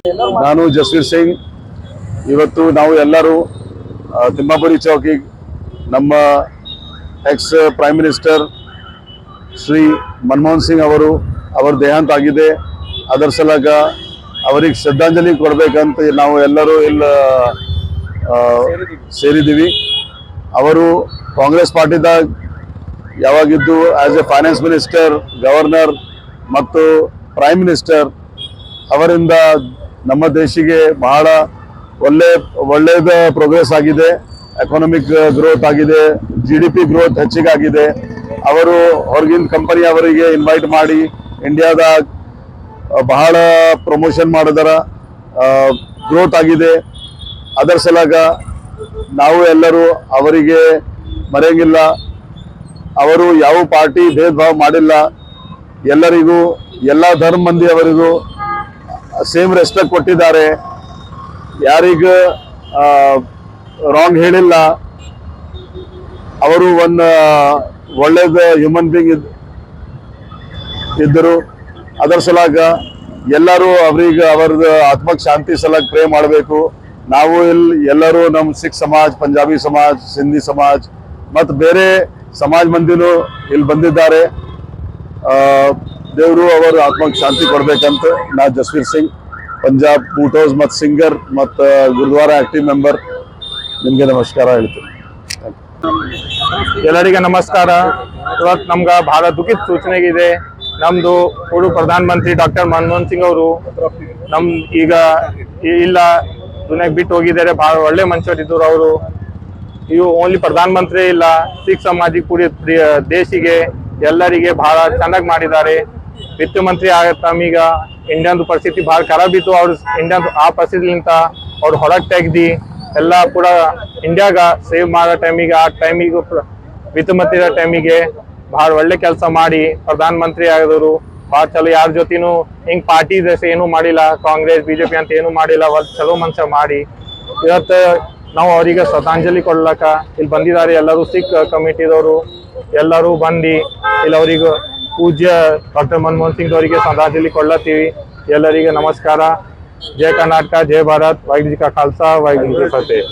ನಾನು ಜಸ್ವೀರ್ ಸಿಂಗ್. ಇವತ್ತು ನಾವು ಎಲ್ಲರೂ ತಿಮ್ಮಾಪುರಿ ಚೌಕಿ ನಮ್ಮ X prime minister Shri Manmohan Singh ಅವರ ದೇಹಾಂತ ಆಗಿದೆ. ಅದರ ಸಲಗ ಅವರಿಗೆ ಶ್ರದ್ಧಾಂಜಲಿ ಕೊಡಬೇಕಂತ ನಾವು ಎಲ್ಲರೂ ಇಲ್ಲಿ ಸೇರಿದ್ದೀವಿ. ಅವರು ಕಾಂಗ್ರೆಸ್ ಪಾರ್ಟಿದಾಗ ಯಾವಾಗಿದ್ದು as a finance minister, governor ಮತ್ತು ಪ್ರೈಮ್ ಮಿನಿಸ್ಟರ್ ಅವರಿಂದ ನಮ್ಮ ದೇಶಿಗೆ ಬಹಳ ಒಳ್ಳೆಯದ ಪ್ರೋಗ್ರೆಸ್ ಆಗಿದೆ. ಎಕಾನಮಿಕ್ ಗ್ರೋತ್ ಆಗಿದೆ, GDP ಗ್ರೋತ್ ಹೆಚ್ಚಿಗಾಗಿದೆ. ಅವರು ಹೊರಗಿನ ಕಂಪನಿ ಅವರಿಗೆ ಇನ್ವೈಟ್ ಮಾಡಿ ಇಂಡಿಯಾದಾಗ ಬಹಳ ಪ್ರಮೋಷನ್ ಮಾಡಿದಾರ, ಗ್ರೋತ್ ಆಗಿದೆ. ಅದರ ಸಲಗ ನಾವು ಎಲ್ಲರೂ ಅವರಿಗೆ ಮರೆಯಂಗಿಲ್ಲ. ಅವರು ಯಾವ ಪಾರ್ಟಿ ಭೇದ ಭಾವ ಮಾಡಿಲ್ಲ. ಎಲ್ಲರಿಗೂ, ಎಲ್ಲ ಧರ್ಮ ಮಂದಿ ಅವರಿಗೂ ಸೇಮ್ ರೆಸ್ಪೆಕ್ಟ್ ಕೊಟ್ಟಿದ್ದಾರೆ. ಯಾರಿಗ ರಾಂಗ್ ಹೇಳಿಲ್ಲ. ಅವರು ಒಂದು ಒಳ್ಳೆಯದ ಹ್ಯೂಮನ್ ಬೀಯಿಂಗ್ ಇದ್ದರು. ಅದರ ಸಲಗ ಎಲ್ಲರೂ ಅವರಿಗೆ ಅವರದ್ದು ಆತ್ಮಕ್ಕೆ ಶಾಂತಿ ಸಲಗ ಪ್ರೇ ಮಾಡಬೇಕು. ನಾವು ಇಲ್ಲಿ ಎಲ್ಲರೂ ನಮ್ಮ ಸಿಖ್ ಸಮಾಜ್, ಪಂಜಾಬಿ ಸಮಾಜ್, ಸಿಂಧಿ ಸಮಾಜ್ ಮತ್ತು ಬೇರೆ ಸಮಾಜ ಮಂದಿನೂ ಇಲ್ಲಿ ಬಂದಿದ್ದಾರೆ. ದೇವರು ಅವರ ಆತ್ಮಕ್ಕೆ ಶಾಂತಿ ಕೊಡಬೇಕಂತ ನಾ ಜಸ್ವೀರ್ ಸಿಂಗ್, ಪಂಜಾಬ್ ಬೂಟ್ ಹೌಸ್ ಮತ್ತು ಸಿಂಗರ್ ಮತ್ತು ಗುರುದ್ವಾರ ಆಕ್ಟಿವ್ ಮೆಂಬರ್ ನಿಮಗೆ ನಮಸ್ಕಾರ ಹೇಳ್ತೀನಿ. ಎಲ್ಲರಿಗೆ ನಮಸ್ಕಾರ. ಇವತ್ತು ನಮ್ಗೆ ಬಹಳ ದುಃಖಿತ ಸೂಚನೆ ಇದೆ. ನಮ್ದು ಪೂರ್ವ ಪ್ರಧಾನ ಮಂತ್ರಿ ಡಾಕ್ಟರ್ ಮನಮೋಹನ್ ಸಿಂಗ್ ಅವರು ಈಗ ಇಲ್ಲ, ದುನಿಯಾಗೆ ಬಿಟ್ಟು ಹೋಗಿದ್ದಾರೆ. ಬಹಳ ಒಳ್ಳೆ ಮನುಷ್ಯರಿದ್ದರು ಅವರು. ಇವು ಓನ್ಲಿ ಪ್ರಧಾನ ಮಂತ್ರಿ ಇಲ್ಲ, ಸಿಖ್ ಸಮಾಜಿಗೆ ಪೂರಿ ದೇಶಿಗೆ ಎಲ್ಲರಿಗೆ ಬಹಳ ಚೆನ್ನಾಗಿ ಮಾಡಿದ್ದಾರೆ. ವಿತ್ತ ಮಂತ್ರಿ ಆಗ ತಮೀಗ ಇಂಡಿಯಾದ ಪರಿಸ್ಥಿತಿ ಬಹಳ ಖರಾಬ್ ಇತ್ತು. ಅವ್ರು ಇಂಡಿಯಾದ ಆ ಪರಿಸ್ಥಿತಿಲಿಂತ ಅವ್ರು ಹೊರಗೆ ತೆಗ್ದು ಎಲ್ಲ ಪೂರ ಇಂಡಿಯಾಗ ಸೇವ್ ಮಾಡೋ ಟೈಮಿಗೆ, ಆ ಟೈಮಿಗೂ ವಿತ್ತ ಮಂತ್ರಿ ಟೈಮಿಗೆ ಬಹಳ ಒಳ್ಳೆ ಕೆಲಸ ಮಾಡಿ ಪ್ರಧಾನ ಮಂತ್ರಿ ಆಗಿದ್ರು. ಭಾಳ ಚಲೋ, ಯಾರ ಜೊತೆನೂ ಹಿಂಗೆ ಪಾರ್ಟಿ ಏನೂ ಮಾಡಿಲ್ಲ, ಕಾಂಗ್ರೆಸ್ BJP ಅಂತ ಏನೂ ಮಾಡಿಲ್ಲ. ಒಂದು ಚಲೋ ಮನುಷ್ಯ ಮಾಡಿ ಇವತ್ತು ನಾವು ಅವರಿಗೆ ಶ್ರದ್ಧಾಂಜಲಿ ಕೊಡ್ಲಕ್ಕ ಇಲ್ಲಿ ಬಂದಿದ್ದಾರೆ. ಎಲ್ಲರೂ ಸಿಖ್ ಕಮಿಟಿದವರು ಎಲ್ಲರೂ ಬಂದು ಇಲ್ಲಿ ಅವರಿಗೆ ಪೂಜ್ಯ ಡಾಕ್ಟರ್ ಮನಮೋಹನ್ ಸಿಂಗ್ ಅವರಿಗೆ ಶ್ರದ್ಧಾಂಜಲಿ ಕೊಡ್ಲತ್ತೀವಿ. ಎಲ್ಲರಿಗೆ ನಮಸ್ಕಾರ. ಜೈ ಕರ್ನಾಟಕ, ಜೈ ಭಾರತ್, ವಾಹಿಗುರು ಜಿ ಕಾ ಖಾಲ್ಸಾ, ವಾಹಿಗುರು ಜಿ ಕಿ ಫತೇಹ್.